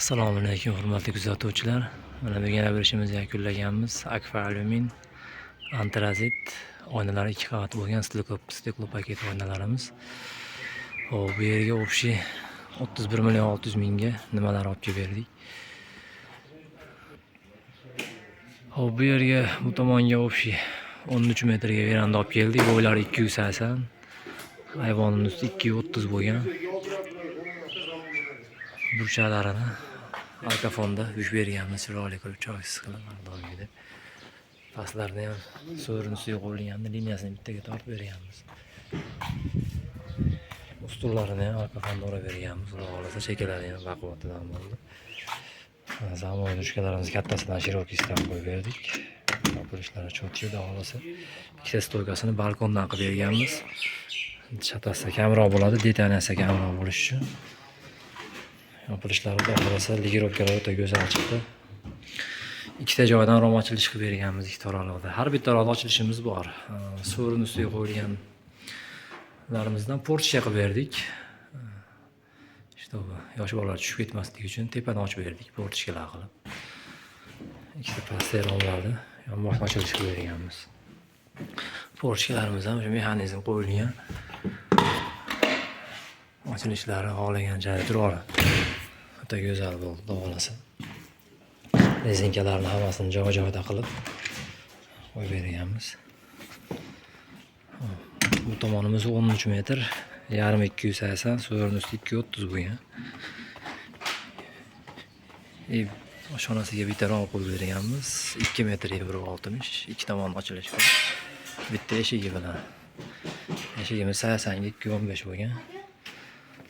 Assalomu alaykum hurmatli kuzatuvchilar. Mana bugun yana bir ishimizni yakunlaganmiz. Akfa alyumin antrazit oynalari 2 qavat bo'lgan stiklo paket oynalarimiz. Hop, bu yerga общий 31 million 600 mingga nimalar olib kelib berdik. Hop, bu yerga bu tomonga общий 13 metrga veranda olib keldik. Bo'ylari 280, hayvonimiz 230 bo'lgan. Burchaklarini arka fonda yush berganmiz, chiroyli qilib choysiz qilib mardonga. Pastlarni ham so'rin ustiga qo'yilganda liniyasini bittaga tortib berganmiz. Ustullarini ham arka fonda urib berganmiz. Xudo xolasa chekalari ham baquvvatdan bo'ldi. Zamon dushkalarimiz kattasidan shirokisidan qo'yib berdik. Yopilishlari cho'tchi, xudo xolasa. Ikkita stoykasini balkondan qilib berganmiz. Chatasi kamroq bo'ladi, detanasi kamroq bo'lishi uchun. Yopilishlari xudo xolasa ligirovkalar o'ta go'zal chiqdi. Ikkita joydan rom ochilish qilib berganmiz, ikkita oralig'ida. Har bitta oralig'da ochilishimiz bor. So'rin ustiga qo'yilganlarimizdan portcha qilib berdik. Shtob yosh bolalar tushib ketmasligi uchun tepadan ochib berdik, portchkalar qilib. Ikkita plasteronlarni yonbosh ochilish qilib berganmiz. Portchkalarimiz ham shu mexanizm qo'yilgan. Ochilishlari xohlagancha turadi. O'ta go'zal bo'ldi, xudo xolasa. Rezinkalarni hammasini joy-joyida qilib qo'yib berganmiz. Bu tomonimiz 13 metr, yarim 280, so'rin usti 230 bo'lgan. Oshxonasiga bitta rom qo'yib berganmiz. 2 metrga 1.60, ikki tomon ochilish bor. Bitta eshigi bilan. Eshigimiz 80 ga 215 bo'lgan.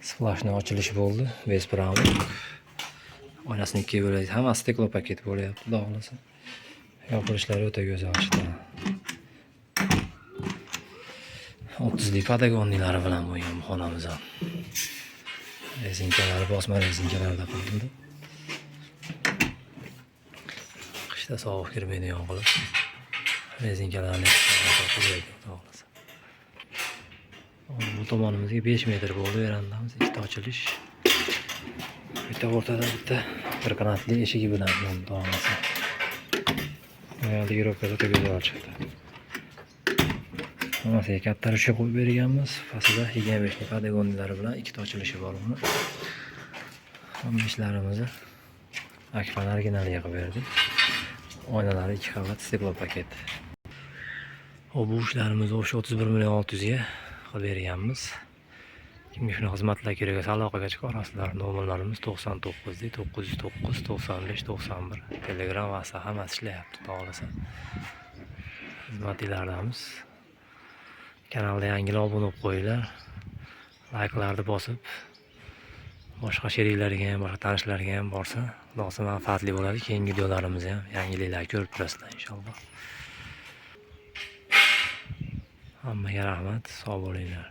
Splashni ochilish bo'ldi, bez bravo. Oynasini ikkiga bo'ladi, hammasi stiklo paket bo'lyapti, xudo xolasa. Yopilishlari o'ta go'zal chiqdi. 30 lik patagonilari bilan bo'lgan bu xonamiz ham. Rezinkalari bosma rezinkalarda qo'yildi. Qishda sovuq kirmaydigan qilib rezinkalarni qo'ydik, xudo xolasa. Bu tomonimizga 5 metr bo'ldi verandamiz, ikkita ochilish. Bitta o'rtada bitta bir qanotli eshigi bilan xudo xolasa. Ligirovka o'ta go'zal chiqdi. Hammasiga katta rusha qo'yib berganmiz. Pastida 25 lik patagonilari bilan ikkita ochilishi bor uni. Hamma ishlarimizni Akfa originaliga qilib berdik. Oynalari 2 qavat stiklo paket. Bu ishlarimizni o'sha 31 million 600 ga qilib berganmiz. Kimga shuna xizmatlar kerak bo'lsa aloqaga chiqarasizlar. Nomerlarimiz 99 909 95 91. Telegram, WhatsApp hammasi ishlayapti, xudo xolasa. Xizmatlaringiz. Kanalga yangilar obuna bo'lib qo'yinglar. Like'larni bosib, boshqa sheriklarga ham, boshqa tanishlarga ham borsa, xudo xolasa manfaatli bo'ladi. Keyingi videolarimizni ham yangiliklar ko'rib turasizlar inshaalloh. Hammaga rahmat, sog' bo'linglar.